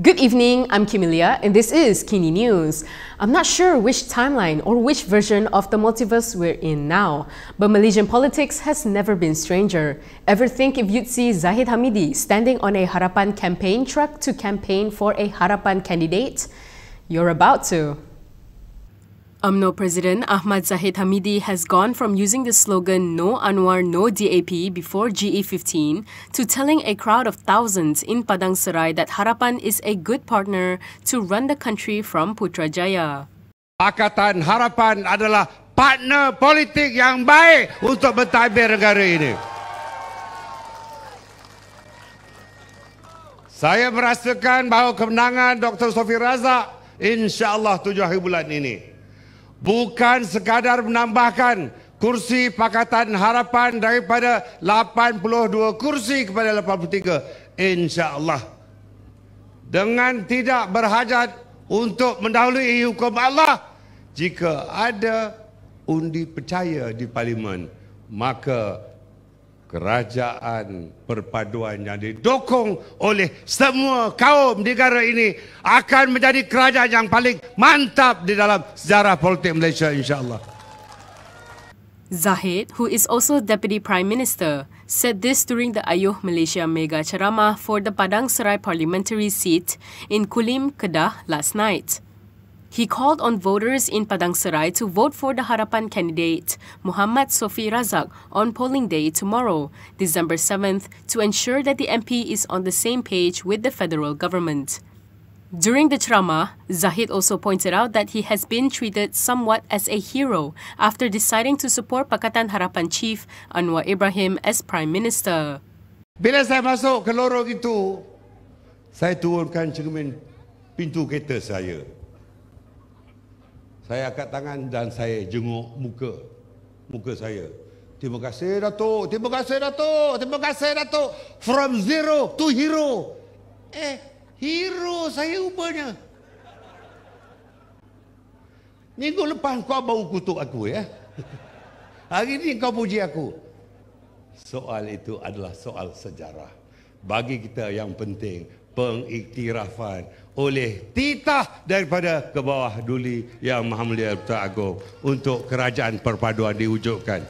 Good evening, I'm Kimilia and this is KiniNews. I'm not sure which timeline or which version of the multiverse we're in now, but Malaysian politics has never been stranger. Ever think if you'd see Zahid Hamidi standing on a Harapan campaign truck to campaign for a Harapan candidate? You're about to. Umno President Ahmad Zahid Hamidi has gone from using the slogan No Anwar, No DAP before GE15 to telling a crowd of thousands in Padang Serai that Harapan is a good partner to run the country from Putrajaya. Pakatan Harapan adalah partner politik yang baik untuk mentadbir negara ini. Saya merasakan bahawa kemenangan Dr. Sofi Razak insya-Allah 7 hari bulan ini bukan sekadar menambahkan kursi Pakatan Harapan daripada 82 kursi kepada 83, insya-Allah. Dengan tidak berhajat untuk mendahului hukum Allah, jika ada undi percaya di parlimen, maka kerajaan perpaduan yang didukung oleh semua kaum negara ini akan menjadi kerajaan yang paling mantap di dalam sejarah politik Malaysia, insya-Allah. Zahid, who is also Deputy Prime Minister, said this during the Ayuh Malaysia mega ceramah for the Padang Serai parliamentary seat in Kulim, Kedah last night. He called on voters in Padang Serai to vote for the Harapan candidate, Muhammad Sofi Razak, on polling day tomorrow, December 7th, to ensure that the MP is on the same page with the federal government. During the ceramah, Zahid also pointed out that he has been treated somewhat as a hero after deciding to support Pakatan Harapan chief Anwar Ibrahim as Prime Minister. Bila saya masuk ke lorong itu, saya turunkan cermin pintu kereta saya. Saya angkat tangan dan saya jenguk muka saya. Terima kasih Datuk, terima kasih Datuk, terima kasih Datuk. From zero to hero. Hero saya rupanya. Minggu lepas kau baru kutuk aku ya. Hari ini kau puji aku. Soal itu adalah soal sejarah. Bagi kita yang penting pengiktirafan oleh titah daripada ke bawah duli yang Maha Mulia Agung untuk kerajaan perpaduan diwujudkan.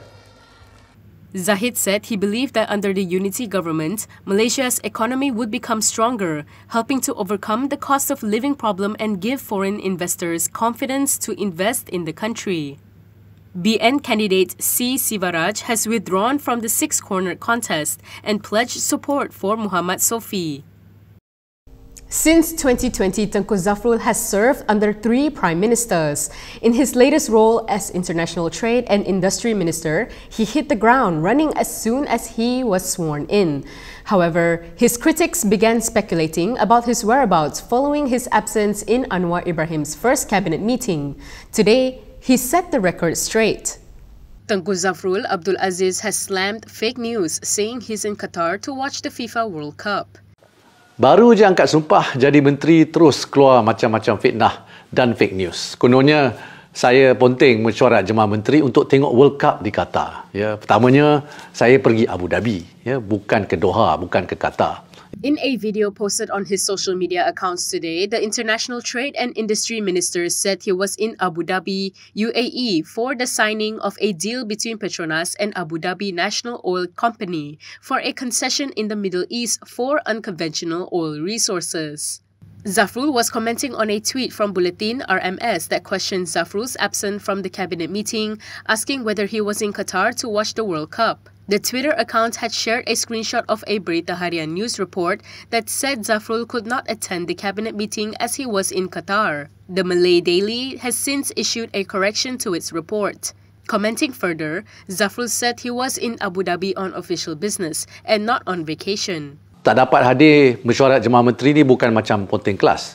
Zahid said he believed that under the unity government, Malaysia's economy would become stronger, helping to overcome the cost of living problem and give foreign investors confidence to invest in the country. BN candidate C. Sivaraj has withdrawn from the six-corner contest and pledged support for Muhammad Sofi. Since 2020, Tengku Zafrul has served under 3 Prime Ministers. In his latest role as International Trade and Industry Minister, he hit the ground running as soon as he was sworn in. However, his critics began speculating about his whereabouts following his absence in Anwar Ibrahim's first cabinet meeting. Today, he set the record straight. Tengku Zafrul Abdul Aziz has slammed fake news, saying he's in Qatar to watch the FIFA World Cup. Baru je angkat sumpah jadi menteri terus keluar macam-macam fitnah dan fake news. Kononnya saya ponteng mesyuarat jemaah menteri untuk tengok World Cup di Qatar. Ya, pertamanya saya pergi Abu Dhabi, ya, bukan ke Doha, bukan ke Qatar. In a video posted on his social media accounts today, the International Trade and Industry Minister said he was in Abu Dhabi, UAE, for the signing of a deal between Petronas and Abu Dhabi National Oil Company for a concession in the Middle East for unconventional oil resources. Zafrul was commenting on a tweet from Bulletin RMS that questioned Zafrul's absence from the cabinet meeting, asking whether he was in Qatar to watch the World Cup. The Twitter account had shared a screenshot of a Berita Harian news report that said Zafrul could not attend the cabinet meeting as he was in Qatar. The Malay Daily has since issued a correction to its report. Commenting further, Zafrul said he was in Abu Dhabi on official business and not on vacation. Tak dapat hadir mesyuarat jemaah menteri ni bukan macam ponteng kelas.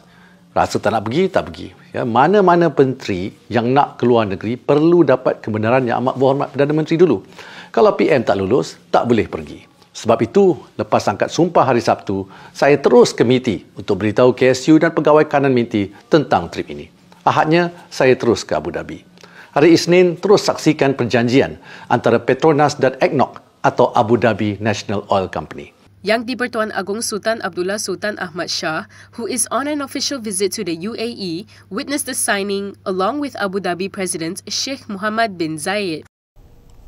Rasa tak nak pergi, tak pergi. Ya, mana-mana menteri yang nak keluar negeri perlu dapat kebenaran yang amat berhormat Perdana Menteri dulu. Kalau PM tak lulus, tak boleh pergi. Sebab itu, lepas angkat sumpah hari Sabtu, saya terus ke MITI untuk beritahu KSU dan pegawai kanan MITI tentang trip ini. Ahadnya, saya terus ke Abu Dhabi. Hari Isnin, terus saksikan perjanjian antara Petronas dan ADNOC atau Abu Dhabi National Oil Company. Yang di-Pertuan Agong Sultan Abdullah Sultan Ahmad Shah, who is on an official visit to the UAE, witnessed the signing along with Abu Dhabi President Sheikh Mohammed bin Zayed.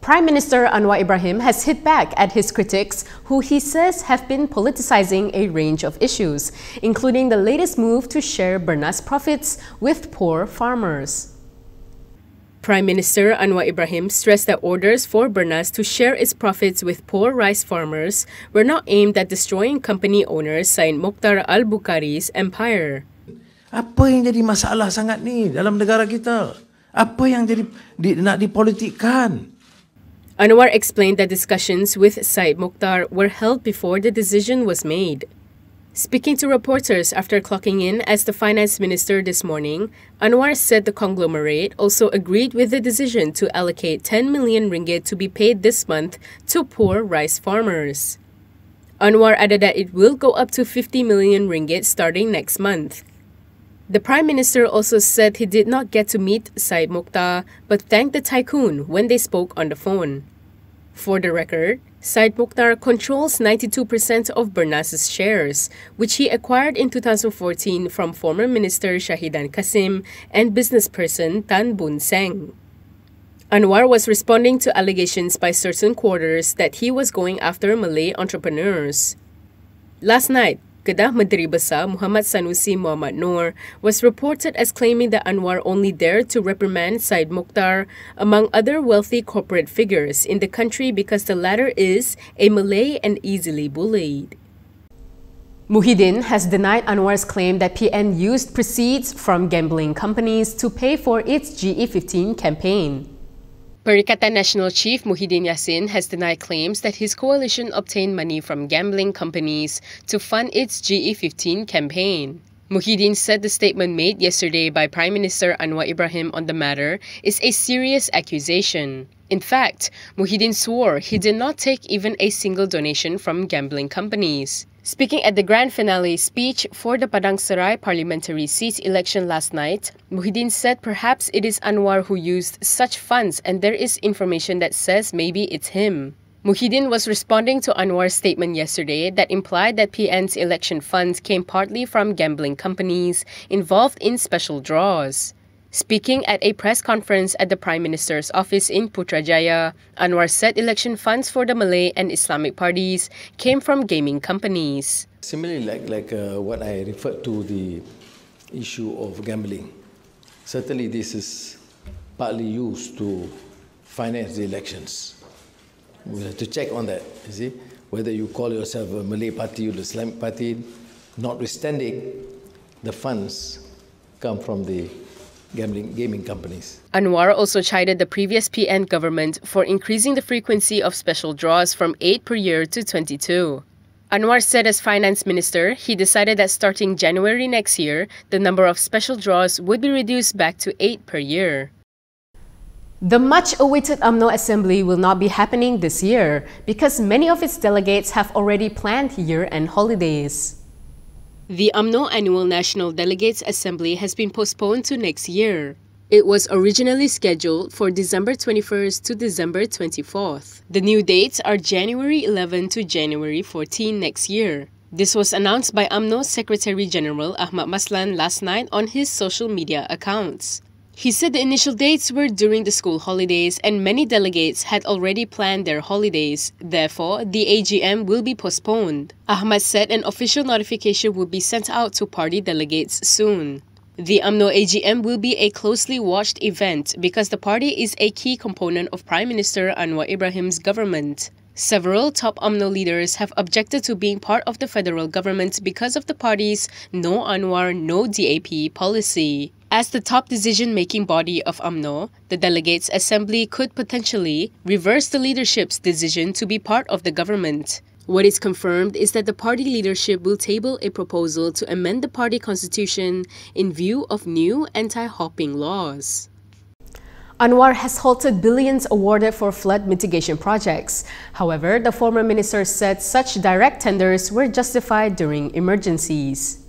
Prime Minister Anwar Ibrahim has hit back at his critics, who he says have been politicizing a range of issues, including the latest move to share Bernas profits with poor farmers. Prime Minister Anwar Ibrahim stressed that orders for Bernas to share its profits with poor rice farmers were not aimed at destroying company owner Said Mokhtar Al-Bukhari's empire. Apa yang jadi masalah sangat ni dalam negara kita? Apa yang jadi nak dipolitikkan? Anwar explained that discussions with Said Mokhtar were held before the decision was made. Speaking to reporters after clocking in as the finance minister this morning, Anwar said the conglomerate also agreed with the decision to allocate 10 million ringgit to be paid this month to poor rice farmers. Anwar added that it will go up to 50 million ringgit starting next month. The Prime Minister also said he did not get to meet Said Mokhtar but thanked the tycoon when they spoke on the phone. For the record, Said Mokhtar controls 92% of Bernas's shares, which he acquired in 2014 from former Minister Shahidan Qasim and businessperson Tan Boon Seng. Anwar was responding to allegations by certain quarters that he was going after Malay entrepreneurs. Last night, Kedah Menteri Besar Muhammad Sanusi Muhammad Noor was reported as claiming that Anwar only dared to reprimand Said Mokhtar among other wealthy corporate figures in the country because the latter is a Malay and easily bullied. Muhyiddin has denied Anwar's claim that PN used proceeds from gambling companies to pay for its GE15 campaign. Perikatan Nasional Chief Muhyiddin Yassin has denied claims that his coalition obtained money from gambling companies to fund its GE15 campaign. Muhyiddin said the statement made yesterday by Prime Minister Anwar Ibrahim on the matter is a serious accusation. In fact, Muhyiddin swore he did not take even a single donation from gambling companies. Speaking at the grand finale speech for the Padang Serai parliamentary seat election last night, Muhyiddin said perhaps it is Anwar who used such funds and there is information that says maybe it's him. Muhyiddin was responding to Anwar's statement yesterday that implied that PN's election funds came partly from gambling companies involved in special draws. Speaking at a press conference at the Prime Minister's office in Putrajaya, Anwar said election funds for the Malay and Islamic parties came from gaming companies. Similarly, like what I referred to the issue of gambling, certainly this is partly used to finance the elections. We have to check on that, you see, whether you call yourself a Malay party or the Islamic party, notwithstanding, the funds come from the gaming companies. Anwar also chided the previous PN government for increasing the frequency of special draws from 8 per year to 22. Anwar said as finance minister, he decided that starting January next year, the number of special draws would be reduced back to 8 per year. The much-awaited Umno Assembly will not be happening this year because many of its delegates have already planned year-end holidays. The Umno Annual National Delegates Assembly has been postponed to next year. It was originally scheduled for December 21st to December 24th. The new dates are January 11 to January 14 next year. This was announced by UMNO's Secretary General Ahmad Maslan last night on his social media accounts. He said the initial dates were during the school holidays and many delegates had already planned their holidays. Therefore, the AGM will be postponed. Ahmad said an official notification will be sent out to party delegates soon. The UMNO AGM will be a closely watched event because the party is a key component of Prime Minister Anwar Ibrahim's government. Several top UMNO leaders have objected to being part of the federal government because of the party's No Anwar, No DAP policy. As the top decision-making body of UMNO, the Delegates Assembly could potentially reverse the leadership's decision to be part of the government. What is confirmed is that the party leadership will table a proposal to amend the party constitution in view of new anti-hopping laws. Anwar has halted billions awarded for flood mitigation projects. However, the former minister said such direct tenders were justified during emergencies.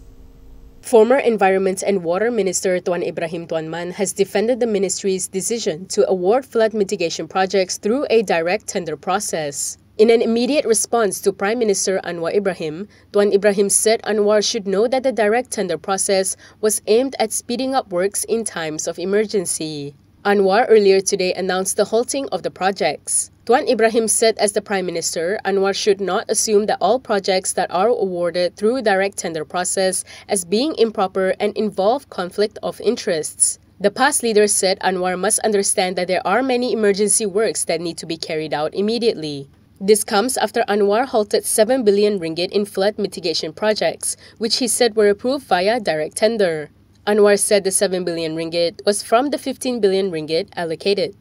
Former Environment and Water Minister Tuan Ibrahim Tuan Man has defended the ministry's decision to award flood mitigation projects through a direct tender process. In an immediate response to Prime Minister Anwar Ibrahim, Tuan Ibrahim said Anwar should know that the direct tender process was aimed at speeding up works in times of emergency. Anwar earlier today announced the halting of the projects. Tuan Ibrahim said as the Prime Minister, Anwar should not assume that all projects that are awarded through direct tender process as being improper and involve conflict of interests. The past leader said Anwar must understand that there are many emergency works that need to be carried out immediately. This comes after Anwar halted 7 billion ringgit in flood mitigation projects, which he said were approved via direct tender. Anwar said the 7 billion ringgit was from the 15 billion ringgit allocated.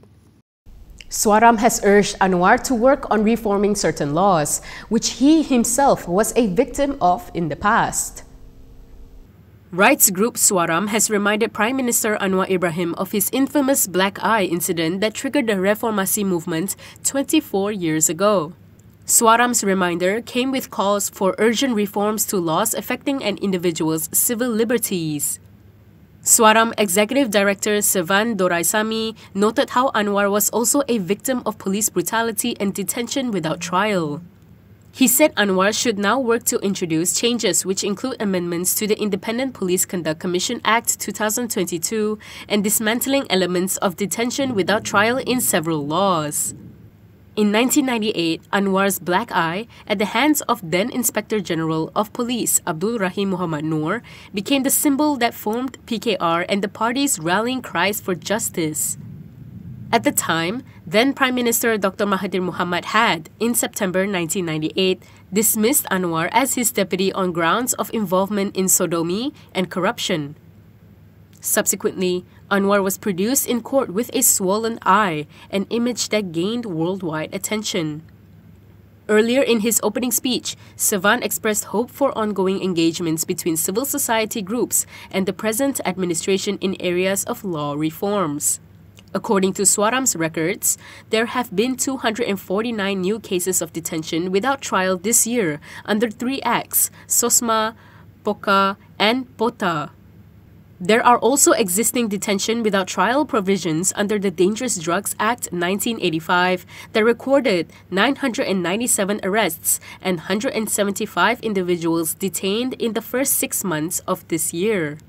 Swaram has urged Anwar to work on reforming certain laws, which he himself was a victim of in the past. Rights group Swaram has reminded Prime Minister Anwar Ibrahim of his infamous black eye incident that triggered the Reformasi movement 24 years ago. Swaram's reminder came with calls for urgent reforms to laws affecting an individual's civil liberties. Swaram Executive Director Sevan Doraisamy noted how Anwar was also a victim of police brutality and detention without trial. He said Anwar should now work to introduce changes which include amendments to the Independent Police Conduct Commission Act 2022 and dismantling elements of detention without trial in several laws. In 1998, Anwar's black eye, at the hands of then Inspector General of Police Abdul Rahim Muhammad Noor, became the symbol that formed PKR and the party's rallying cries for justice. At the time, then Prime Minister Dr. Mahathir Mohamad had, in September 1998, dismissed Anwar as his deputy on grounds of involvement in sodomy and corruption. Subsequently, Anwar was produced in court with a swollen eye, an image that gained worldwide attention. Earlier in his opening speech, Sevan expressed hope for ongoing engagements between civil society groups and the present administration in areas of law reforms. According to Swaram's records, there have been 249 new cases of detention without trial this year under 3 acts, SOSMA, POCA, and POTA. There are also existing detention without trial provisions under the Dangerous Drugs Act 1985 that recorded 997 arrests and 175 individuals detained in the first 6 months of this year.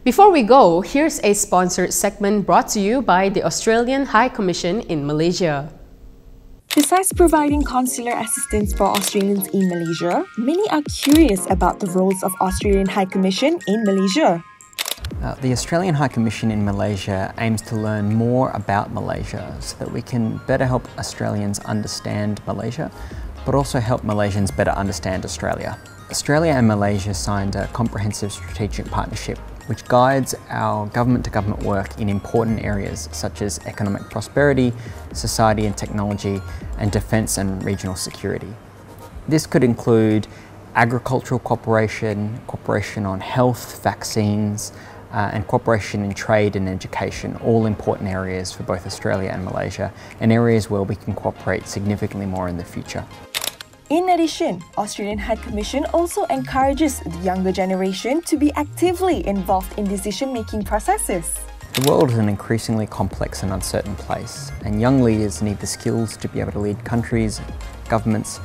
Before we go, here's a sponsored segment brought to you by the Australian High Commission in Malaysia. Besides providing consular assistance for Australians in Malaysia, many are curious about the roles of Australian High Commission in Malaysia. The Australian High Commission in Malaysia aims to learn more about Malaysia so that we can better help Australians understand Malaysia, but also help Malaysians better understand Australia. Australia and Malaysia signed a comprehensive strategic partnership which guides our government-to-government work in important areas such as economic prosperity, society and technology, and defence and regional security. This could include agricultural cooperation, cooperation on health, vaccines, and cooperation in trade and education, all important areas for both Australia and Malaysia, and areas where we can cooperate significantly more in the future. In addition, Australian High Commission also encourages the younger generation to be actively involved in decision-making processes. The world is an increasingly complex and uncertain place, and young leaders need the skills to be able to lead countries, governments,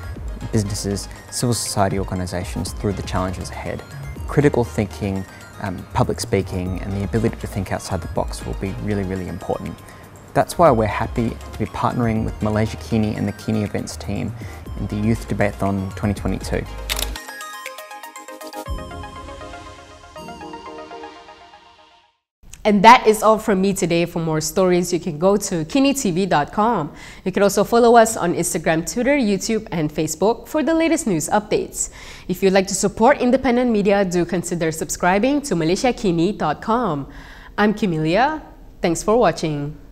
businesses, civil society organisations through the challenges ahead. Critical thinking, public speaking, and the ability to think outside the box will be really, really important. That's why we're happy to be partnering with Malaysia Kini and the Kini Events team in the Youth Debateathon 2022. And that is all from me today. For more stories, you can go to KiniTV.com. You can also follow us on Instagram, Twitter, YouTube, and Facebook for the latest news updates. If you'd like to support independent media, do consider subscribing to MalaysiaKini.com. I'm Kimilia. Thanks for watching.